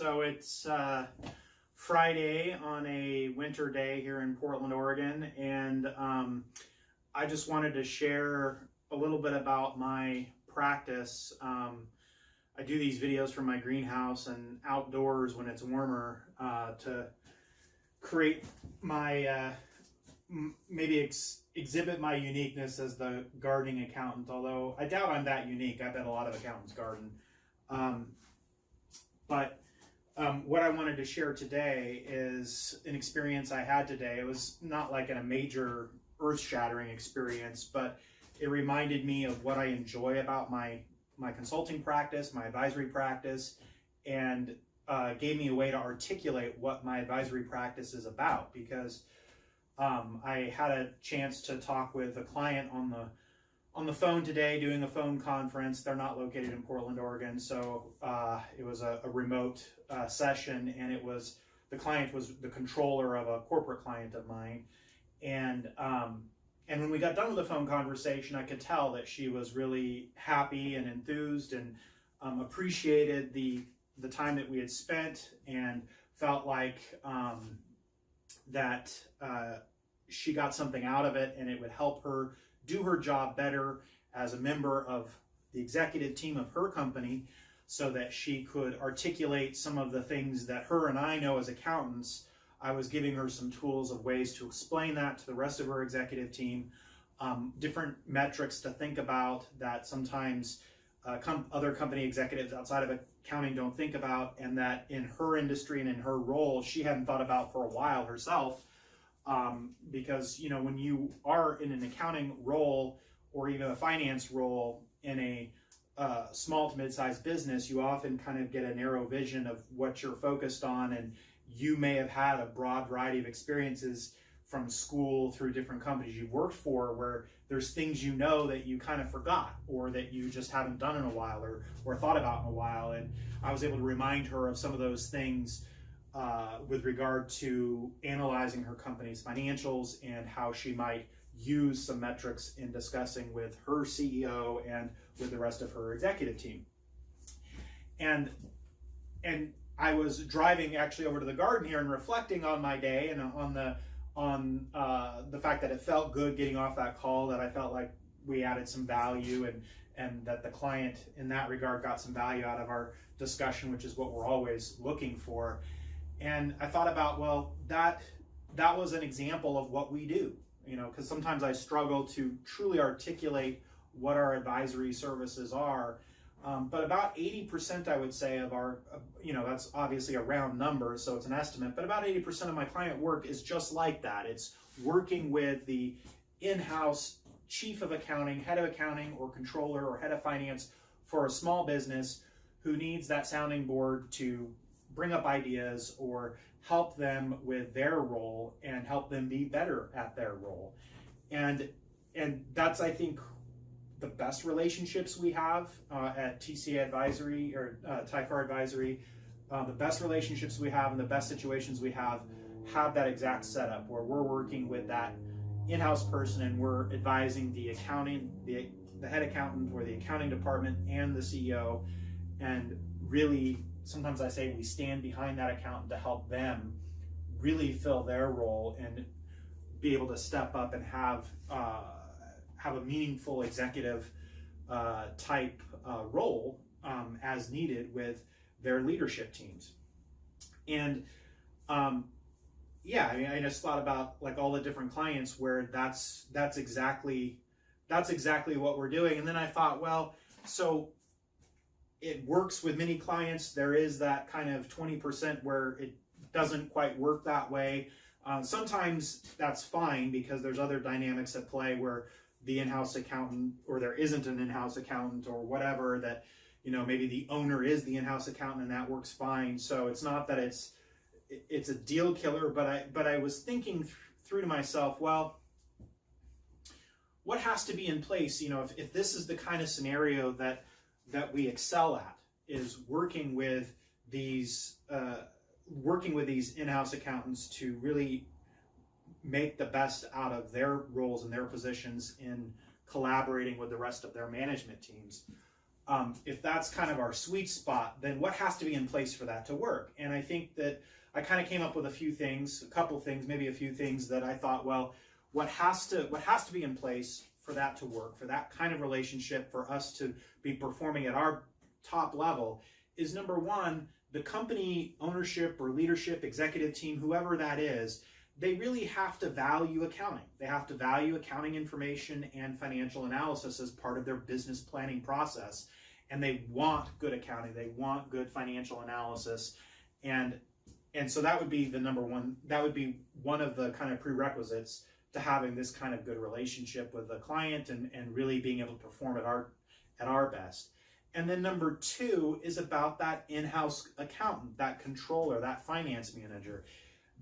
So it's Friday on a winter day here in Portland, Oregon, and I just wanted to share a little bit about my practice. I do these videos from my greenhouse and outdoors when it's warmer to create my, maybe exhibit my uniqueness as the gardening accountant, although I doubt I'm that unique. I bet a lot of accountants garden. What I wanted to share today is an experience I had today. It was not like a major earth-shattering experience, but it reminded me of what I enjoy about my consulting practice, my advisory practice, and gave me a way to articulate what my advisory practice is about, because I had a chance to talk with a client on the phone today, doing a phone conference. They're not located in Portland, Oregon, so it was a remote session, and the client was the controller of a corporate client of mine, and when we got done with the phone conversation, I could tell that she was really happy and enthused and appreciated the time that we had spent, and felt like that she got something out of it, and it would help her do her job better as a member of the executive team of her company, so that she could articulate some of the things that her and I know as accountants. I was giving her some tools of ways to explain that to the rest of her executive team, different metrics to think about that sometimes other company executives outside of accounting don't think about, and that in her industry and in her role she hadn't thought about for a while herself. Because, you know, when you are in an accounting role or even a finance role in a small to mid-sized business, you often kind of get a narrow vision of what you're focused on, and you may have had a broad variety of experiences from school through different companies you've worked for, where there's things you know that you kind of forgot, or that you just haven't done in a while, or thought about in a while. And I was able to remind her of some of those things with regard to analyzing her company's financials and how she might use some metrics in discussing with her CEO and with the rest of her executive team. And I was driving actually over to the garden here and reflecting on my day, and on the fact that it felt good getting off that call, that I felt like we added some value, and that the client in that regard got some value out of our discussion, which is what we're always looking for. And I thought about, well, that was an example of what we do, you know, because sometimes I struggle to truly articulate what our advisory services are. But about 80%, I would say, of our, you know, that's obviously a round number, so it's an estimate, but about 80% of my client work is just like that. It's working with the in-house chief of accounting, head of accounting, or controller, or head of finance for a small business who needs that sounding board to bring up ideas or help them with their role and help them be better at their role. And that's, I think, the best relationships we have at TCA Advisory, or TIFAR Advisory. The best relationships we have and the best situations we have that exact setup, where we're working with that in-house person and we're advising the accounting, the head accountant or the accounting department and the CEO. And really, sometimes I say we stand behind that accountant to help them really fill their role and be able to step up and have a meaningful executive type role as needed with their leadership teams. And yeah, I mean, I just thought about like all the different clients where that's exactly what we're doing. And then I thought, well, so it works with many clients. There is that kind of 20% where it doesn't quite work that way. Sometimes that's fine, because there's other dynamics at play where the in-house accountant, or there isn't an in-house accountant, or whatever, that, you know, maybe the owner is the in-house accountant and that works fine. So it's not that it's a deal killer, but I was thinking through to myself, well, what has to be in place, you know, if this is the kind of scenario that we excel at, is working with these in-house accountants to really make the best out of their roles and their positions in collaborating with the rest of their management teams. if that's kind of our sweet spot, then what has to be in place for that to work? And I think that I kind of came up with a few things, a couple things, maybe a few things that I thought, well, what has to be in place for that to work, for that kind of relationship, for us to be performing at our top level, is number one, the company ownership or leadership, executive team, whoever that is, they really have to value accounting. They have to value accounting information and financial analysis as part of their business planning process. And they want good accounting. They want good financial analysis. And so that would be the number one, that would be one of the kind of prerequisites to having this kind of good relationship with the client and really being able to perform at our best. And then number two is about that in-house accountant, that controller, that finance manager.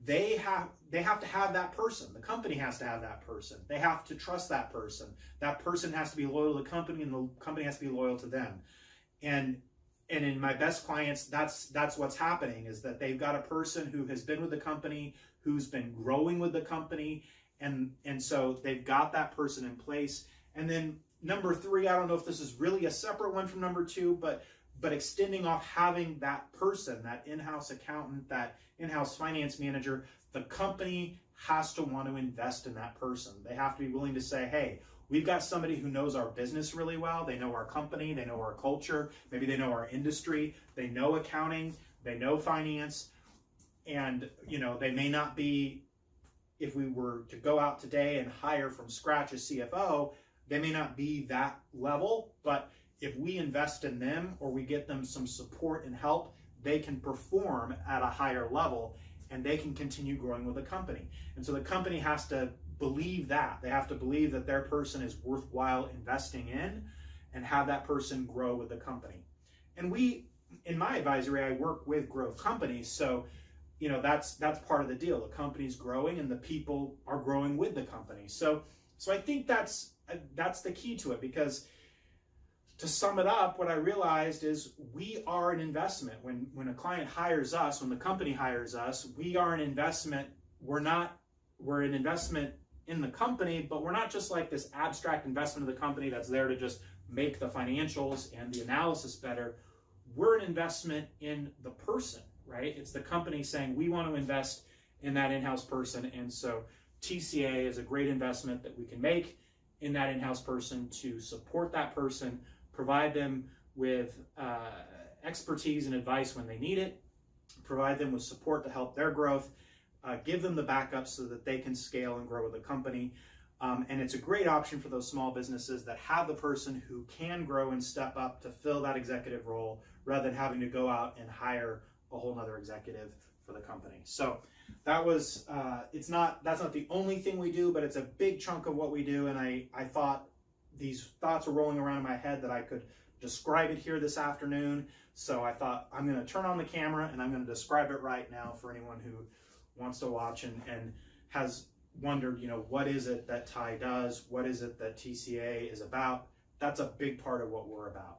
They have to have that person. The company has to have that person. They have to trust that person. That person has to be loyal to the company, and the company has to be loyal to them. And in my best clients, that's what's happening, is that they've got a person who has been with the company, who's been growing with the company, and so they've got that person in place. And then number three, I don't know if this is really a separate one from number two, but extending off having that person, that in-house accountant, that in-house finance manager, the company has to want to invest in that person. They have to be willing to say, hey, we've got somebody who knows our business really well. They know our company, they know our culture, maybe they know our industry, they know accounting, they know finance, and they may not be, if we were to go out today and hire from scratch a CFO, they may not be that level, but if we invest in them or we get them some support and help, they can perform at a higher level and they can continue growing with the company. And so the company has to believe that. They have to believe that their person is worthwhile investing in and have that person grow with the company. And we, in my advisory, I work with growth companies. So, that's part of the deal. The company's growing and the people are growing with the company. So I think that's the key to it, because to sum it up, what I realized is we are an investment. When a client hires us, when the company hires us, we are an investment. We're an investment in the company, but we're not just like this abstract investment of the company that's there to just make the financials and the analysis better. We're an investment in the person, right? It's the company saying we want to invest in that in-house person. And so TCA is a great investment that we can make in that in-house person to support that person, provide them with expertise and advice when they need it, provide them with support to help their growth, give them the backup so that they can scale and grow with the company. And it's a great option for those small businesses that have the person who can grow and step up to fill that executive role, rather than having to go out and hire a whole nother executive for the company. So that's not the only thing we do, but it's a big chunk of what we do. And I thought these thoughts were rolling around in my head that I could describe it here this afternoon. So I thought I'm going to turn on the camera and I'm going to describe it right now for anyone who wants to watch and has wondered, what is it that Ty does? What is it that TCA is about? That's a big part of what we're about.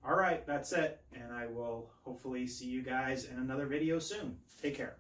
All right, that's it. And I will hopefully see you guys in another video soon. Take care.